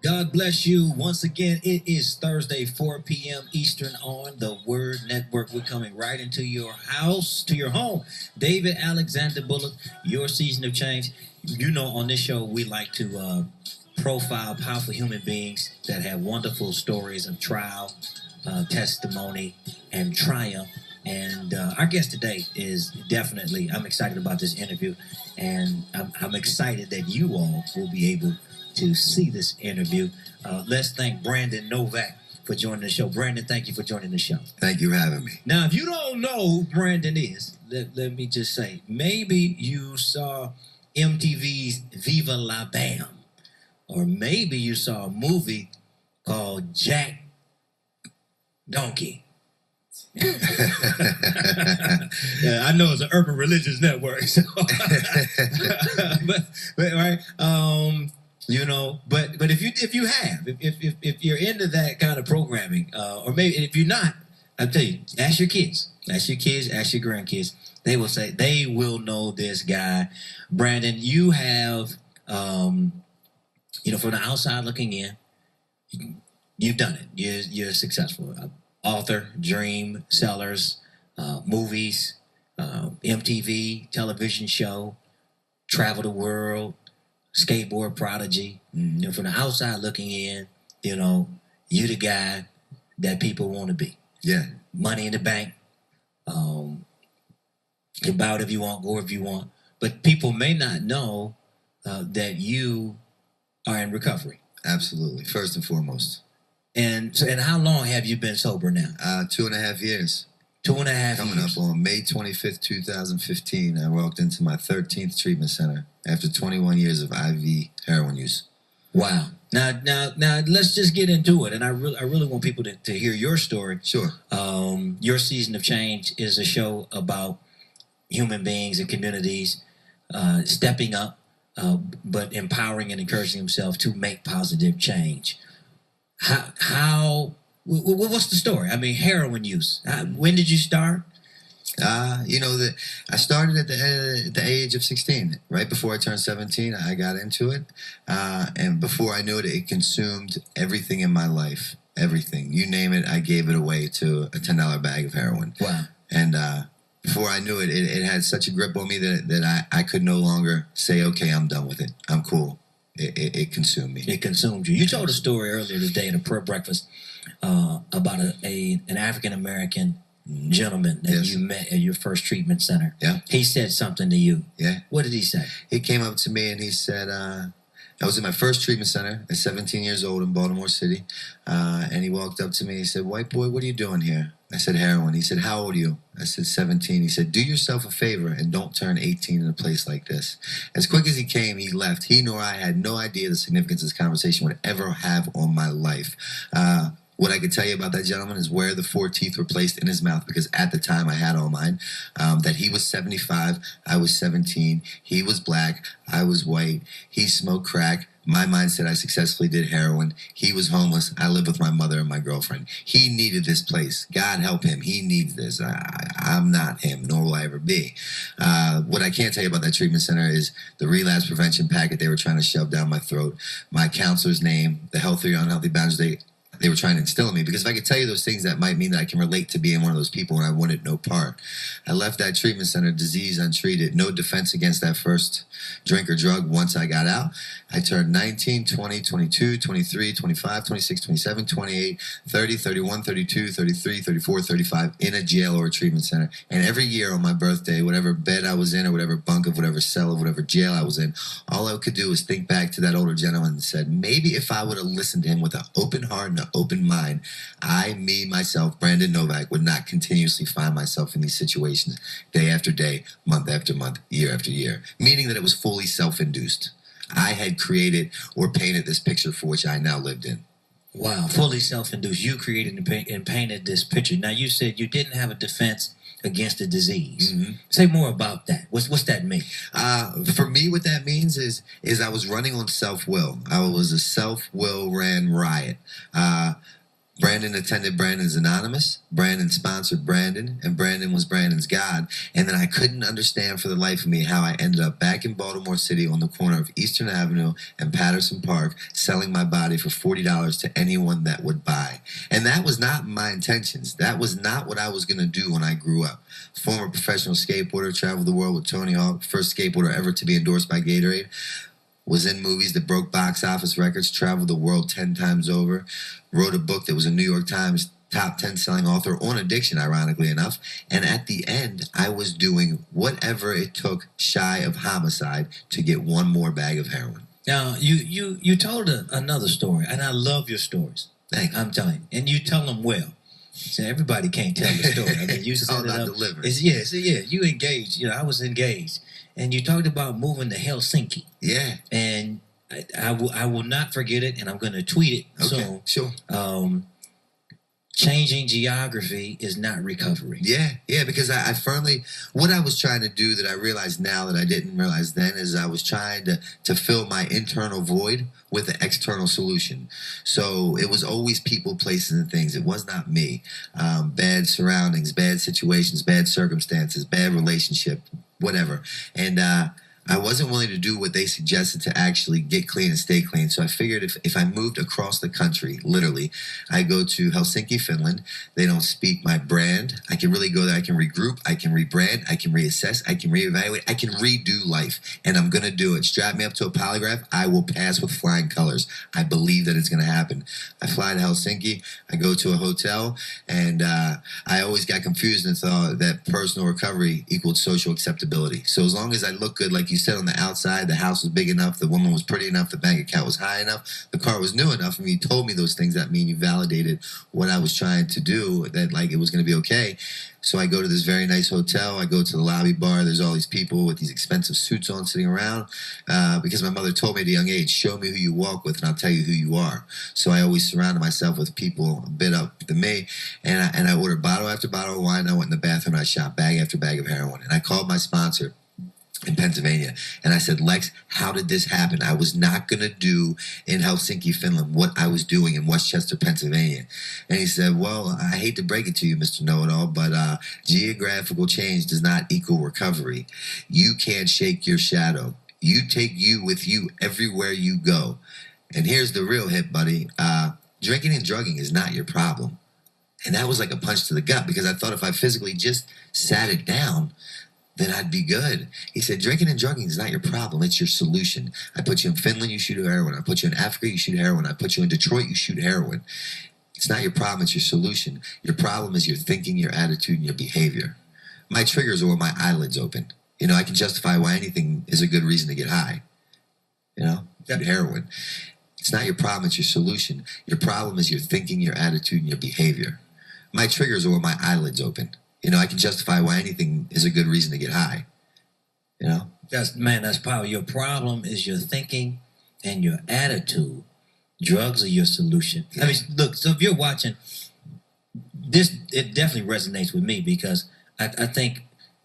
God bless you. Once again, it is Thursday, 4 p.m. Eastern on the Word Network. We're coming right into your house, to your home. David Alexander Bullock, your season of change. You know, on this show, we like to profile powerful human beings that have wonderful stories of trial, testimony, and triumph. And our guest today is definitely, I'm excited about this interview, and I'm excited that you all will be able to see this interview. Let's thank Brandon Novak for joining the show. Brandon, thank you for joining the show. Thank you for having me. Now, if you don't know who Brandon is, let me just say, maybe you saw MTV's Viva La Bam, or maybe you saw a movie called Jack Donkey. Yeah, I know it's an urban religious network, so. but right, you know, but if you're into that kind of programming, or maybe if you're not, I'll tell you, ask your kids, ask your grandkids. They will say they will know this guy, Brandon. You have, you know, from the outside looking in, you've done it. You're successful. Author, dream, sellers, movies, MTV, television show, travel the world, skateboard prodigy. You know, from the outside looking in, you know, you the guy that people want to be. Yeah. Money in the bank. You can buy whatever you want, go wherever you want. But people may not know that you are in recovery. Absolutely. First and foremost. And how long have you been sober now? 2.5 years. 2.5 years. Coming up on May 25th, 2015, I walked into my 13th treatment center after 21 years of IV heroin use. Wow. Now, let's just get into it. And I really want people to hear your story. Sure. Your Season of Change is a show about human beings and communities stepping up, but empowering and encouraging themselves to make positive change. What's the story? I mean, heroin use. When did you start? You know, I started at the age of 16. Right before I turned 17, I got into it. And before I knew it, it consumed everything in my life. Everything. You name it, I gave it away to a $10 bag of heroin. Wow. And before I knew it, it had such a grip on me that I could no longer say, okay, I'm done with it. I'm cool. It consumed me. It consumed you. You told a story earlier today in a prayer breakfast about an African-American gentleman that you met at your first treatment center. Yeah. He said something to you. Yeah. What did he say? He came up to me and he said, I was in my first treatment center at 17 years old in Baltimore City. And he walked up to me and he said, "White boy, what are you doing here?" I said, "Heroin." He said, "How old are you?" I said, 17. He said, "Do yourself a favor and don't turn 18 in a place like this." As quick as he came, he left. He nor I had no idea the significance this conversation would ever have on my life. What I could tell you about that gentleman is where the 4 teeth were placed in his mouth, because at the time I had all mine. That he was 75, I was 17. He was black, I was white. He smoked crack. My mind said I successfully did heroin. He was homeless. I lived with my mother and my girlfriend. He needed this place. God help him. He needs this. I'm not him, nor will I ever be. What I can't tell you about that treatment center is the relapse prevention packet they were trying to shove down my throat, my counselor's name, the healthy or unhealthy boundaries they were trying to instill in me. Because if I could tell you those things, that might mean that I can relate to being one of those people, and I wanted no part. I left that treatment center, disease untreated, no defense against that first drink or drug. Once I got out, I turned 19, 20, 22, 23, 25, 26, 27, 28, 30, 31, 32, 33, 34, 35 in a jail or a treatment center. And every year on my birthday, whatever bed I was in or whatever bunk of whatever cell of whatever jail I was in, all I could do was think back to that older gentleman and said, maybe if I would have listened to him with an open heart and an open mind, myself, Brandon Novak, would not continuously find myself in these situations day after day, month after month, year after year. Meaning that it was fully self-induced. I had created or painted this picture for which I now lived in. Wow, fully self-induced. You created and painted this picture. Now, you said you didn't have a defense against the disease. Mm-hmm. Say more about that. What's that mean? For me, what that means is I was running on self-will. I was a self-will ran riot. Brandon attended Brandon's Anonymous. Brandon sponsored Brandon, and Brandon was Brandon's God. And then I couldn't understand for the life of me how I ended up back in Baltimore City on the corner of Eastern Avenue and Patterson Park selling my body for $40 to anyone that would buy. And that was not my intentions. That was not what I was going to do when I grew up. Former professional skateboarder, traveled the world with Tony Hawk, first skateboarder ever to be endorsed by Gatorade. Was in movies that broke box office records, traveled the world 10 times over, wrote a book that was a New York Times top 10 selling author on addiction, ironically enough. And at the end, I was doing whatever it took shy of homicide to get one more bag of heroin. Now, you told another story, and I love your stories. Thank you. I'm telling you. And you tell them well. So everybody can't tell the story. I mean, you It's all set it about up. delivering. Yeah, you engaged. You know, I was engaged. And you talked about moving to Helsinki. Yeah. And I will not forget it, and I'm going to tweet it Okay. soon. Sure. Changing geography is not recovery. Yeah, because I firmly, what I was trying to do that I realize now that I didn't realize then is I was trying to fill my internal void with an external solution. So it was always people, places, and things. It was not me. Bad surroundings, bad situations, bad circumstances, bad relationship, whatever. And I wasn't willing to do what they suggested to actually get clean and stay clean. So I figured if I moved across the country, literally, I go to Helsinki, Finland. They don't speak my brand. I can really go there. I can regroup. I can rebrand. I can reassess. I can reevaluate. I can redo life. And I'm going to do it. Strap me up to a polygraph. I will pass with flying colors. I believe that it's going to happen. I fly to Helsinki. I go to a hotel. And I always got confused and thought that personal recovery equaled social acceptability. So as long as I look good, like you said, on the outside, the house was big enough, the woman was pretty enough, the bank account was high enough, the car was new enough, and you told me those things, that mean you validated what I was trying to do, that like it was going to be okay. So I go to this very nice hotel. I go to the lobby bar. There's all these people with these expensive suits on sitting around because my mother told me at a young age, show me who you walk with and I'll tell you who you are. So I always surrounded myself with people a bit up than me. And I ordered bottle after bottle of wine. I went in the bathroom and I shot bag after bag of heroin. And I called my sponsor in Pennsylvania. And I said, Lex, how did this happen? I was not going to do in Helsinki, Finland, what I was doing in Westchester, Pennsylvania. And he said, well, I hate to break it to you, Mr. Know-It-All, but geographical change does not equal recovery. You can't shake your shadow. You take you with you everywhere you go. And here's the real hit, buddy. Drinking and drugging is not your problem. And that was like a punch to the gut because I thought if I physically just sat it down, then I'd be good. He said, drinking and drugging is not your problem. It's your solution. I put you in Finland, you shoot heroin. I put you in Africa, you shoot heroin. I put you in Detroit, you shoot heroin. It's not your problem. It's your solution. Your problem is your thinking, your attitude, and your behavior. My triggers are when my eyelids open. You know, I can justify why anything is a good reason to get high. You know, shoot heroin. It's not your problem. It's your solution. Your problem is your thinking, your attitude, and your behavior. My triggers are when my eyelids open. You know, I can justify why anything is a good reason to get high. You know? That's power. Your problem is your thinking and your attitude. Drugs are your solution. Yeah. I mean, look, so if you're watching this, it definitely resonates with me because I think,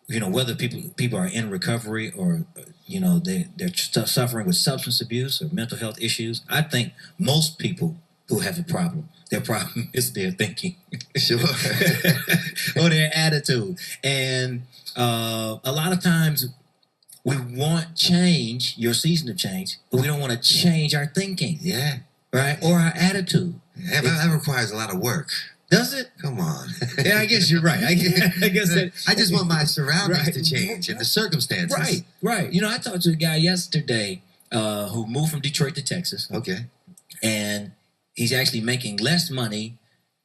you know, whether people are in recovery or, you know, they're suffering with substance abuse or mental health issues, I think most people who have a problem, their problem is their thinking. Sure. Or their attitude. And a lot of times we want change, your season of change, but we don't want to change our thinking. Yeah. Right? Or our attitude. Yeah, but that requires a lot of work. Does it? Come on. Yeah, I guess you're right. I guess that, I just want my surroundings Right. to change and the circumstances. Right. You know, I talked to a guy yesterday who moved from Detroit to Texas. Okay. And he's actually making less money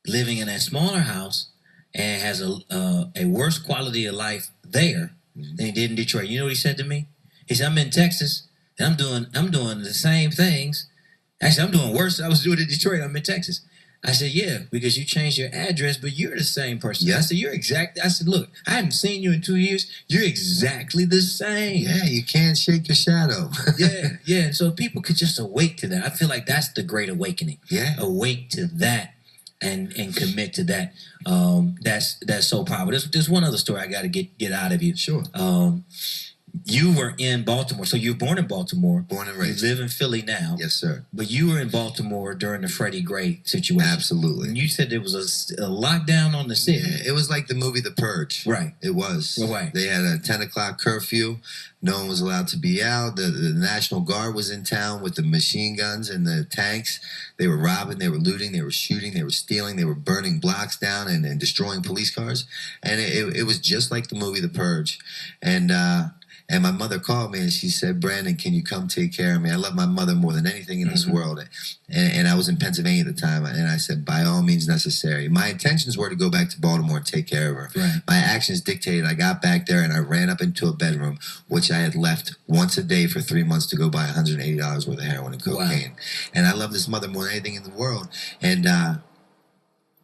living in a smaller house and has a worse quality of life there than he did in Detroit. You know what he said to me? He said, I'm in Texas and I'm doing the same things. Actually, I'm doing worse than I was doing in Detroit. I'm in Texas. I said, yeah, because you changed your address, but you're the same person. Yeah. I said, I said, look, I haven't seen you in 2 years. You're exactly the same. Yeah, you can't shake your shadow. Yeah. And so people could just awake to that. I feel like that's the great awakening. Yeah. Awake to that and commit to that. That's so powerful. There's one other story I got to get out of you. Sure. You were in Baltimore, so you were born in Baltimore. Born and raised. You live in Philly now. Yes, sir. But you were in Baltimore during the Freddie Gray situation. Absolutely. And you said there was a lockdown on the city. Yeah, it was like the movie The Purge. Right. It was. Right. They had a 10 o'clock curfew. No one was allowed to be out. The National Guard was in town with the machine guns and the tanks. They were robbing, they were looting, they were shooting, they were stealing, they were burning blocks down and destroying police cars. And it was just like the movie The Purge. And my mother called me and she said, Brandon, can you come take care of me? I love my mother more than anything in this world. And I was in Pennsylvania at the time. And I said, by all means necessary. My intentions were to go back to Baltimore and take care of her. Right. My actions dictated. I got back there and I ran up into a bedroom, which I had left once a day for 3 months to go buy $180 worth of heroin and cocaine. Wow. And I love this mother more than anything in the world. And,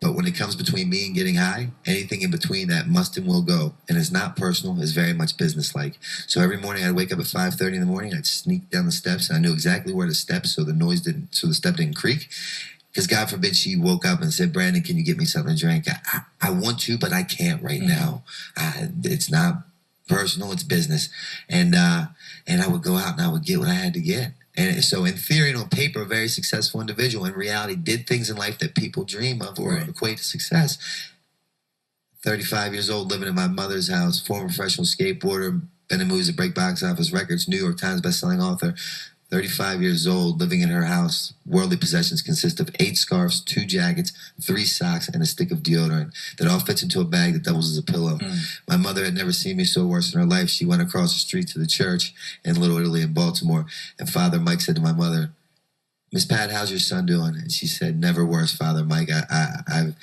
but when it comes between me and getting high, anything in between that must and will go. And it's not personal. It's very much business-like. So every morning I'd wake up at 5:30 in the morning. I'd sneak down the steps. And I knew exactly where to step so the step didn't creak. Because God forbid she woke up and said, Brandon, can you get me something to drink? I want to, but I can't right now. It's not personal. It's business. And I would go out and I would get what I had to get. And so in theory and on paper, a very successful individual. In reality, did things in life that people dream of or equate to success. 35 years old, living in my mother's house, former professional skateboarder, been in movies that break box office records, New York Times bestselling author. 35 years old, living in her house. Worldly possessions consist of 8 scarves, 2 jackets, 3 socks, and a stick of deodorant that all fits into a bag that doubles as a pillow. My mother had never seen me so worse in her life. She went across the street to the church in Little Italy in Baltimore, and Father Mike said to my mother, Miss Pat, how's your son doing? And she said, never worse, Father Mike. I've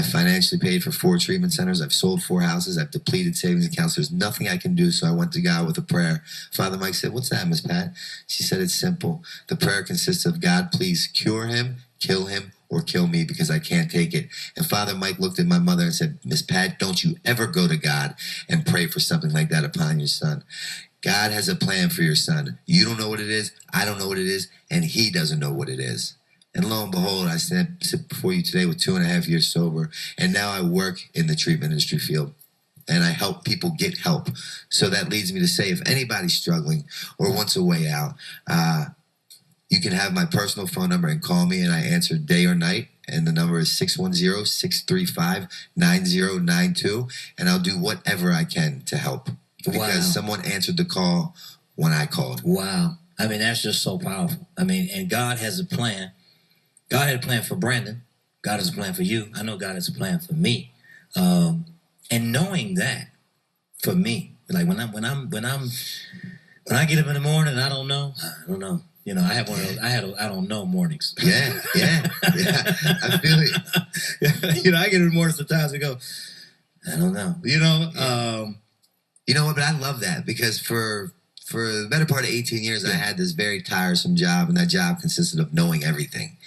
financially paid for 4 treatment centers. I've sold 4 houses. I've depleted savings accounts. There's nothing I can do, so I went to God with a prayer. Father Mike said, what's that, Miss Pat? She said, it's simple. The prayer consists of, God, please cure him, kill him, or kill me because I can't take it. And Father Mike looked at my mother and said, Miss Pat, don't you ever go to God and pray for something like that upon your son. God has a plan for your son. You don't know what it is. I don't know what it is. And he doesn't know what it is. And lo and behold, I sit before you today with 2.5 years sober. And now I work in the treatment industry field. And I help people get help. So that leads me to say, if anybody's struggling or wants a way out, you can have my personal phone number and call me. And I answer day or night. And the number is 610-635-9092. And I'll do whatever I can to help. Because someone answered the call when I called. Wow. I mean, that's just so powerful. I mean, and God has a plan. God had a plan for Brandon. God has a plan for you. I know God has a plan for me. And knowing that for me, like when I get up in the morning and I don't know. You know, I have one of those, I don't know mornings. Yeah. I feel it. You know, I get in the morning sometimes and go, I don't know. You know, you know what? But I love that because for the better part of 18 years, I had this very tiresome job, and that job consisted of knowing everything.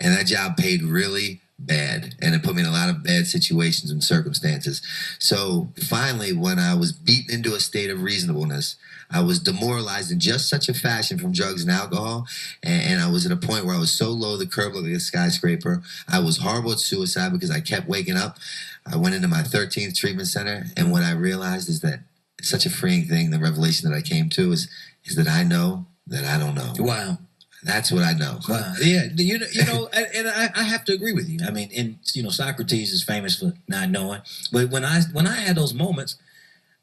And that job paid really bad, and it put me in a lot of bad situations and circumstances. So finally, when I was beaten into a state of reasonableness, I was demoralized in just such a fashion from drugs and alcohol, and I was at a point where I was so low the curb looked like a skyscraper. I was horrible at suicide because I kept waking up. I went into my 13th treatment center, and what I realized is that it's such a freeing thing. The revelation that I came to is that I know that I don't know. Wow. That's what I know. Wow. Yeah. You know, and I have to agree with you. I mean, and Socrates is famous for not knowing. But when I had those moments,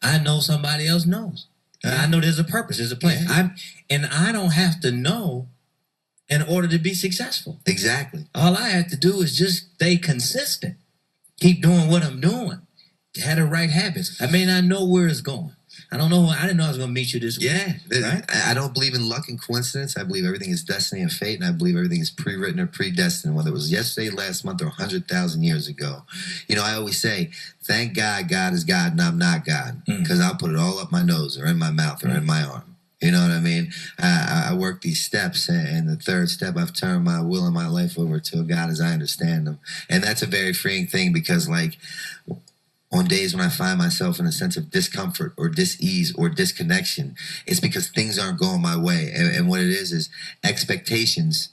I know somebody else knows. I know there's a purpose, there's a plan. And I don't have to know in order to be successful. Exactly. All I have to do is just stay consistent. Keep doing what I'm doing. Have the right habits. I may not know where it's going. I didn't know I was going to meet you this week. Yeah. Right? I don't believe in luck and coincidence. I believe everything is destiny and fate, and I believe everything is pre-written or predestined, whether it was yesterday, last month, or 100,000 years ago. You know, I always say, thank God God is God and I'm not God, because I'll put it all up my nose or in my mouth or in my arm. You know what I mean? I work these steps, and the third step, I've turned my will and my life over to God as I understand them. And that's a very freeing thing because, like, on days when I find myself in a sense of discomfort or dis-ease or disconnection, it's because things aren't going my way. And what it is expectations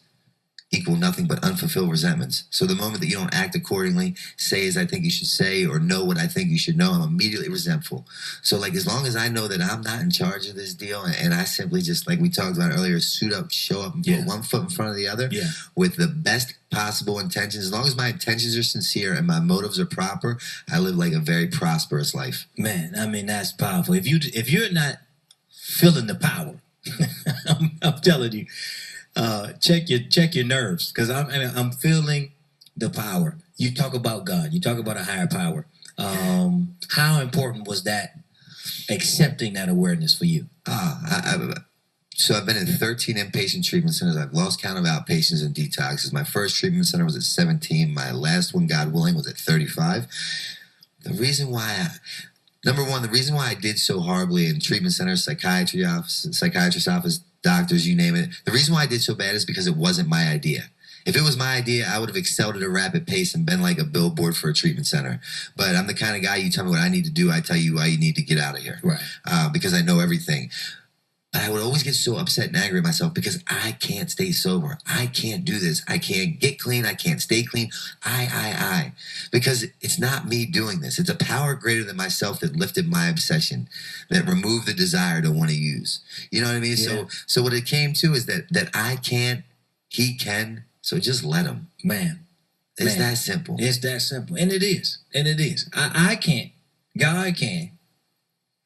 equal nothing but unfulfilled resentments. So the moment that you don't act accordingly, say as I think you should say, or know what I think you should know, I'm immediately resentful. So like as long as I know that I'm not in charge of this deal, and I simply just, like we talked about earlier, suit up, show up, and put one foot in front of the other with the best possible intentions. As long as my intentions are sincere and my motives are proper, I live like a very prosperous life. Man, I mean, that's powerful. If you're not feeling the power, I'm telling you, check your nerves, because I'm feeling the power. You talk about God. You talk about a higher power. How important was that, accepting that awareness for you? So I've been in 13 inpatient treatment centers. I've lost count of outpatients and detoxes. My first treatment center was at 17. My last one, God willing, was at 35. The reason why Number one, the reason why I did so horribly in treatment centers, psychiatrist's office, doctors, you name it, the reason why I did so bad is because it wasn't my idea. If it was my idea, I would have excelled at a rapid pace and been like a billboard for a treatment center. But I'm the kind of guy, you tell me what I need to do, I tell you why you need to get out of here. Right. Because I know everything. But I would always get so upset and angry at myself because I can't stay sober. I can't do this. I can't get clean. I can't stay clean. I. Because it's not me doing this. It's a power greater than myself that lifted my obsession, that removed the desire to want to use. You know what I mean? Yeah. So what it came to is that I can't, he can, so just let him. Man. It's that simple. It's that simple. And it is. I can't. God can.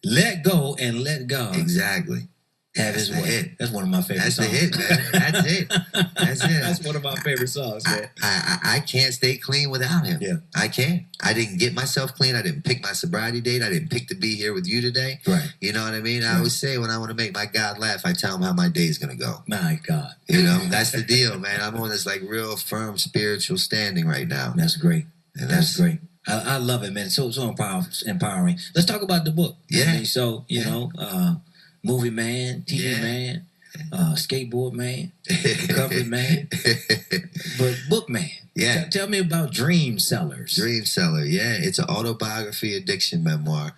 Let go and let God. Exactly. Have his way. That's one of my favorite songs. That's the hit, man. That's it. That's it. That's one of my favorite songs, man. I can't stay clean without him. Yeah. I can't. I didn't get myself clean. I didn't pick my sobriety date. I didn't pick to be here with you today. Right. You know what I mean? I always say when I want to make my God laugh, I tell him how my day is going to go. My God. You know, that's the deal, man. I'm on this like real firm spiritual standing right now. That's great. And that's great. I love it, man. It's so empowering. Let's talk about the book. Yeah. I mean, so, you know, movie man, TV man, skateboard man, recovery man, but book man. Yeah. Tell me about Dream Sellers. Dream Seller, yeah. It's an autobiography addiction memoir.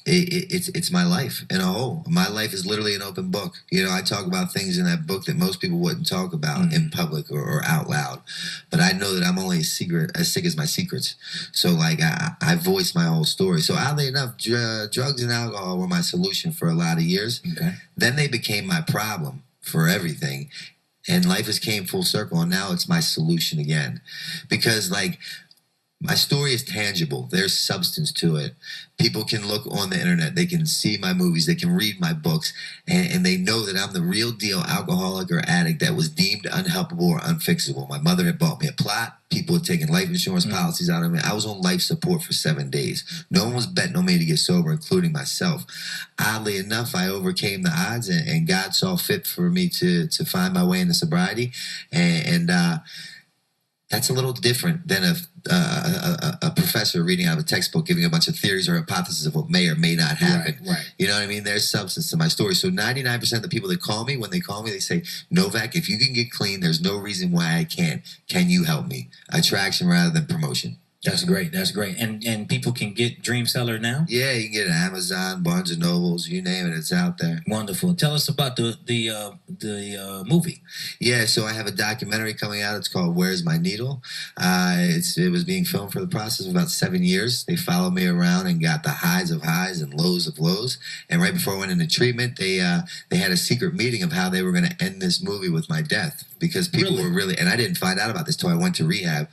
It's my life in a whole. My life is literally an open book. You know, I talk about things in that book that most people wouldn't talk about in public or out loud. But I know that I'm only as sick as my secrets. So, like, I voice my whole story. So, oddly enough, drugs and alcohol were my solution for a lot of years. Okay. Then they became my problem for everything. And life has came full circle, and now it's my solution again. Because, like, my story is tangible. There's substance to it. People can look on the internet. They can see my movies. They can read my books. And they know that I'm the real deal alcoholic or addict that was deemed unhelpable or unfixable. My mother had bought me a plot. People had taken life insurance policies out of me. I was on life support for 7 days. No one was betting on me to get sober, including myself. Oddly enough, I overcame the odds, and God saw fit for me to find my way into sobriety. And that's a little different than a professor reading out of a textbook, giving a bunch of theories or hypotheses of what may or may not happen. Right. You know what I mean? There's substance to my story. So 99% of the people that call me, when they call me, they say, Novak, if you can get clean, there's no reason why I can't. Can you help me? Attraction rather than promotion. That's great. That's great. And people can get Dream Seller now? Yeah, you can get it at Amazon, Barnes and Nobles, you name it, it's out there. Wonderful. Tell us about the movie. Yeah, so I have a documentary coming out. It's called Where's My Needle? It was being filmed for the process of about 7 years. They followed me around and got the highs of highs and lows of lows. And right before I went into treatment, they had a secret meeting of how they were going to end this movie with my death. Because people were really, and I didn't find out about this till I went to rehab.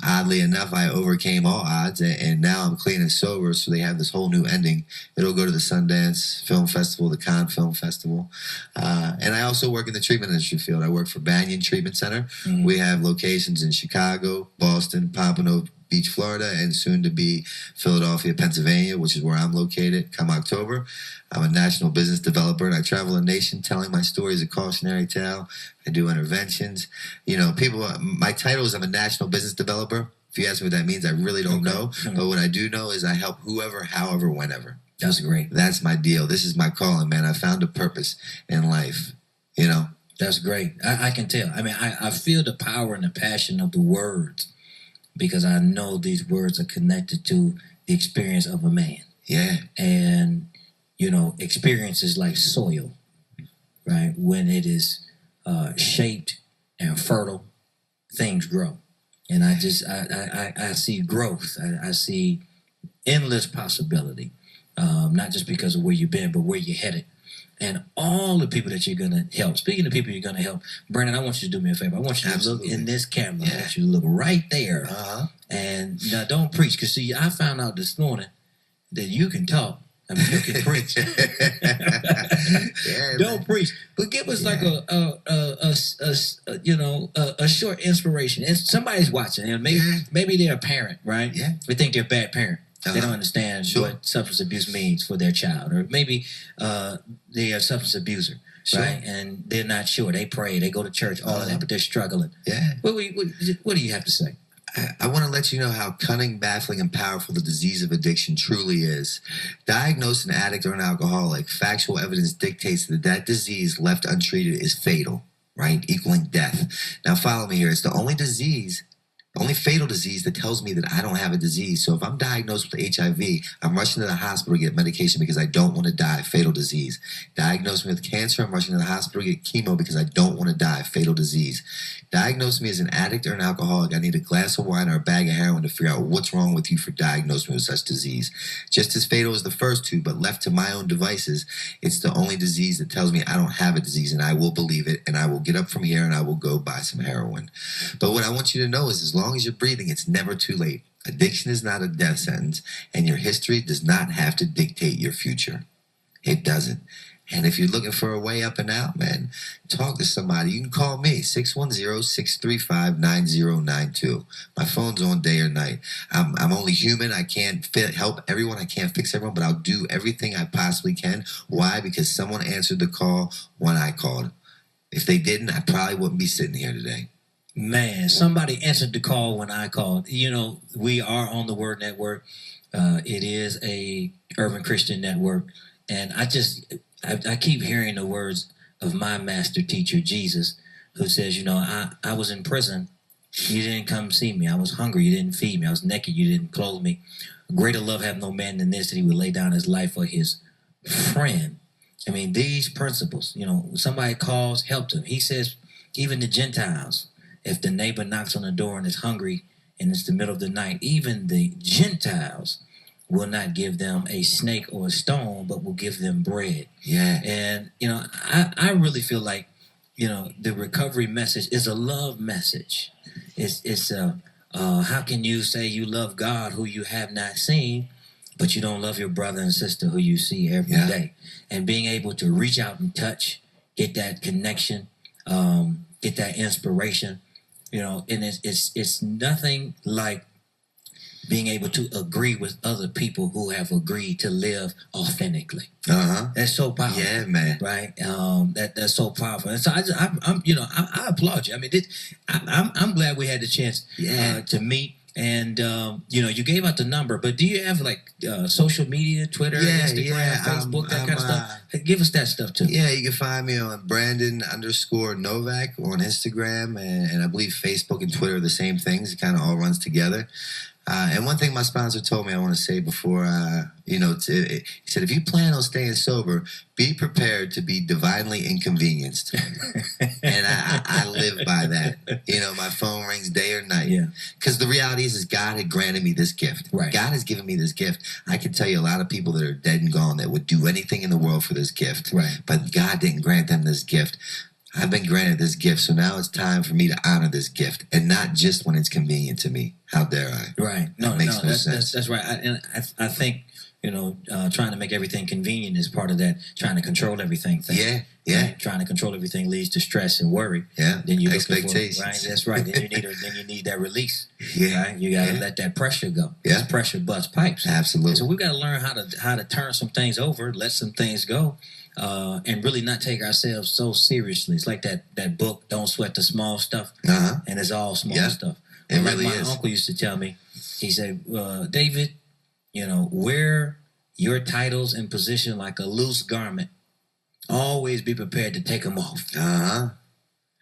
Oddly enough, I overcame all odds, and now I'm clean and sober, so they have this whole new ending. It'll go to the Sundance Film Festival, the Cannes Film Festival. And I also work in the treatment industry field. I work for Banyan Treatment Center. We have locations in Chicago, Boston, Pompano Beach, Florida, and soon to be Philadelphia, Pennsylvania, which is where I'm located come October. I'm a national business developer, and I travel the nation telling my story as a cautionary tale. I do interventions. You know, my title is I'm a national business developer. If you ask me what that means, I really don't know. But what I do know is I help whoever, however, whenever. That's great. That's my deal. This is my calling, man. I found a purpose in life, you know? That's great. I can tell. I mean, I feel the power and the passion of the words, because I know these words are connected to the experience of a man. Yeah. And, you know, experience is like soil, right? When it is shaped and fertile, things grow. And I see growth. I see endless possibility, not just because of where you've been, but where you're headed. And all the people that you're going to help. Speaking of people you're going to help, Brandon, I want you to do me a favor. I want you to look in this camera. I want you to look right there. And now don't preach. Because, see, I found out this morning that you can talk. I mean, you can preach. Don't preach. But give us like a short inspiration. And somebody's watching. And maybe they're a parent, right? Yeah. They think they're a bad parent. They don't understand what substance abuse means for their child. Or maybe they're a substance abuser, right? And they're not sure. They pray, they go to church, all of that, but they're struggling. Yeah. What do you have to say? I want to let you know how cunning, baffling, and powerful the disease of addiction truly is. Diagnose an addict or an alcoholic. Factual evidence dictates that that disease left untreated is fatal, right? Equaling death. Now follow me here. It's the only fatal disease that tells me that I don't have a disease. So if I'm diagnosed with HIV, I'm rushing to the hospital to get medication because I don't want to die. Fatal disease. Diagnose me with cancer, I'm rushing to the hospital to get chemo because I don't want to die. Fatal disease. Diagnose me as an addict or an alcoholic, I need a glass of wine or a bag of heroin to figure out what's wrong with you for diagnosing me with such disease. Just as fatal as the first two, but left to my own devices, it's the only disease that tells me I don't have a disease, and I will believe it, and I will get up from here and I will go buy some heroin. But what I want you to know is as long as you're breathing, it's never too late. Addiction is not a death sentence, and your history does not have to dictate your future. It doesn't. And if you're looking for a way up and out, man, talk to somebody. You can call me, 610-635-9092. My phone's on day or night. I'm only human. I can't help everyone. I can't fix everyone, but I'll do everything I possibly can. Why? Because someone answered the call when I called. If they didn't, I probably wouldn't be sitting here today. Man, somebody answered the call when I called. You know, we are on the Word Network. It is a urban Christian network. And I keep hearing the words of my master teacher, Jesus, who says, you know, I was in prison. You didn't come see me. I was hungry. You didn't feed me. I was naked. You didn't clothe me. Greater love have no man than this, that he would lay down his life for his friend. I mean, these principles, you know, somebody calls, help them. He says, even the Gentiles, if the neighbor knocks on the door and is hungry and it's the middle of the night, even the Gentiles will not give them a snake or a stone, but will give them bread. Yeah. And, you know, I really feel like, you know, the recovery message is a love message. It's how can you say you love God who you have not seen, but you don't love your brother and sister who you see every day? And being able to reach out and touch, get that connection, get that inspiration, you know, and it's nothing like being able to agree with other people who have agreed to live authentically. That's so powerful. Yeah, man. Right? That's so powerful. And so I applaud you. I mean, I'm glad we had the chance to meet. And you know, you gave out the number, but do you have like social media, Twitter, Instagram, Facebook, that kind of stuff? Give us that stuff too. Yeah, you can find me on Brandon_Novak on Instagram, and I believe Facebook and Twitter are the same things. It kind of all runs together. And one thing my sponsor told me I want to say before, he said, if you plan on staying sober, be prepared to be divinely inconvenienced. And I live by that. You know, my phone rings day or night. Because the reality is God had granted me this gift. Right. God has given me this gift. I can tell you a lot of people that are dead and gone that would do anything in the world for this gift. Right. But God didn't grant them this gift. I've been granted this gift, so now it's time for me to honor this gift, and not just when it's convenient to me. How dare I? Right. That makes no sense. That's right. I think, you know, trying to make everything convenient is part of that trying to control everything thing. Yeah. Right? Trying to control everything leads to stress and worry. Yeah. Then you expectations. Right. That's right. Then you need that release. Yeah. Right. You got to let that pressure go. Yeah. Because pressure busts pipes. Absolutely. And so we've got to learn how to turn some things over, let some things go. And really not take ourselves so seriously. It's like that book, Don't Sweat the Small Stuff. And it's all small stuff. It really my is. uncle used to tell me, he said, David, you know, wear your titles and position like a loose garment. Always be prepared to take them off. And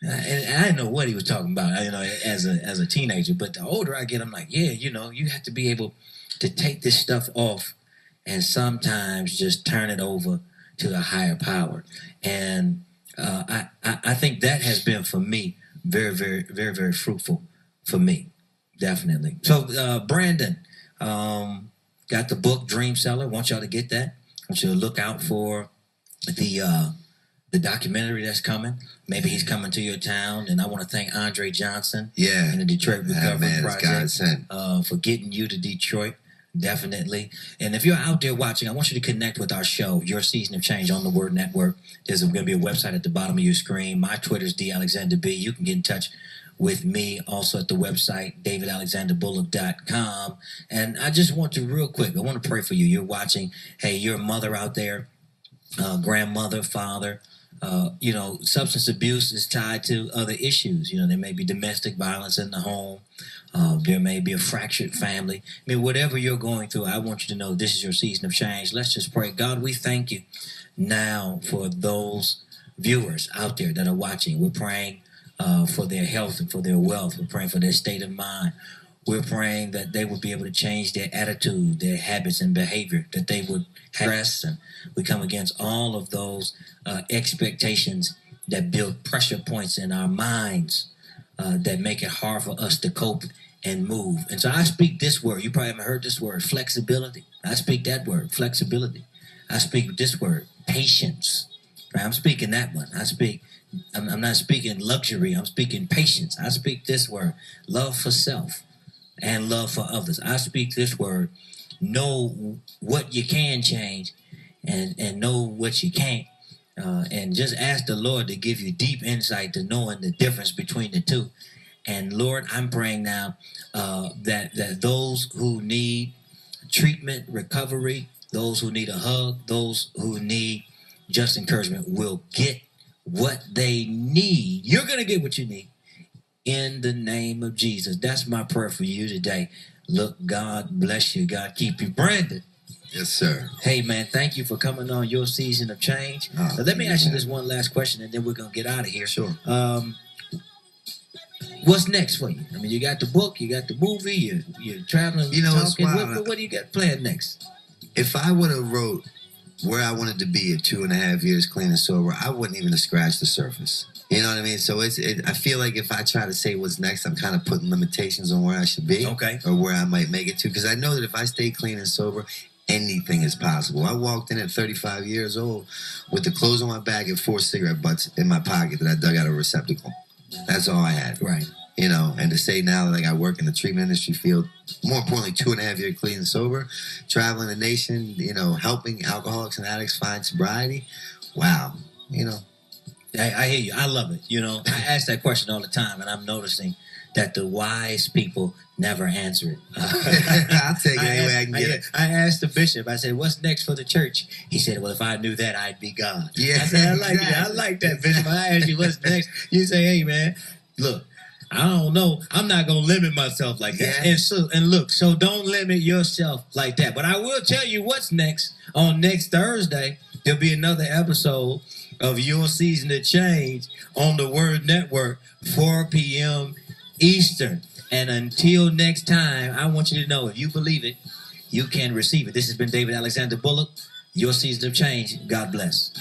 I didn't know what he was talking about, you know, as a teenager. But the older I get, I'm like, yeah, you know, you have to be able to take this stuff off and sometimes just turn it over to a higher power. And I think that has been for me very, very, very, very fruitful for me, definitely. So, Brandon, got the book Dream Seller. Want y'all to get that. Want you to look out for the documentary that's coming. Maybe he's coming to your town, and I want to thank Andre Johnson and the Detroit Recovery Project for getting you to Detroit. Definitely. And if you're out there watching, I want you to connect with our show, Your Season of Change, on the Word Network. There's going to be a website at the bottom of your screen. My Twitter's DAlexanderB. You can get in touch with me also at the website, davidalexanderbullock.com. And I just want to, real quick, I want to pray for you. You're watching. Hey, you're a mother out there, grandmother, father. Substance abuse is tied to other issues. There may be domestic violence in the home. There may be a fractured family. I mean, whatever you're going through, I want you to know this is your season of change. Let's just pray. God, we thank you now for those viewers out there that are watching. We're praying for their health and for their wealth. We're praying for their state of mind. We're praying that they would be able to change their attitude, their habits and behavior, that they would stress. And we come against all of those expectations that build pressure points in our minds that make it hard for us to cope and move. And so I speak this word. You probably haven't heard this word, flexibility. I speak that word, flexibility. I speak this word, patience. Right? I'm speaking that one. I'm not speaking luxury. I'm speaking patience. I speak this word, love for self and love for others. I speak this word, know what you can change and know what you can't. And just ask the Lord to give you deep insight to knowing the difference between the two. And Lord, I'm praying now that those who need treatment, recovery, those who need a hug, those who need just encouragement will get what they need. You're going to get what you need in the name of Jesus. That's my prayer for you today. Look, God bless you. God keep you. Brandon. Yes, sir. Hey, man, thank you for coming on Your Season of Change. Now, let me ask you this one last question, and then we're going to get out of here. Sure. What's next for you? I mean, you got the book, you got the movie, you're traveling, talking. What do you got planned next? If I would have wrote where I wanted to be at 2.5 years clean and sober, I wouldn't even have scratched the surface. You know what I mean? So I feel like if I try to say what's next, I'm kind of putting limitations on where I should be. Okay. Or where I might make it to. Because I know that if I stay clean and sober, anything is possible. I walked in at 35 years old with the clothes on my back and 4 cigarette butts in my pocket that I dug out of a receptacle. That's all I had. Right. And to say now that I work in the treatment industry field, more importantly, 2.5 years clean and sober, traveling the nation, helping alcoholics and addicts find sobriety. Wow. I hear you. I love it. I ask that question all the time, and I'm noticing that the wise people never answer it. I'll take it any way I can get it. I asked the bishop, I said, what's next for the church? He said, well, if I knew that, I'd be God. Yeah, I said, I like that. I like that, bishop. I asked you, what's next? You say, hey, man, look, I don't know. I'm not going to limit myself like that. Yeah. And look, so don't limit yourself like that. But I will tell you what's next. On next Thursday, there'll be another episode of Your Season of Change on the Word Network, 4 p.m. Eastern. And until next time, I want you to know, if you believe it, you can receive it. This has been David Alexander Bullock, Your Season of Change. God bless.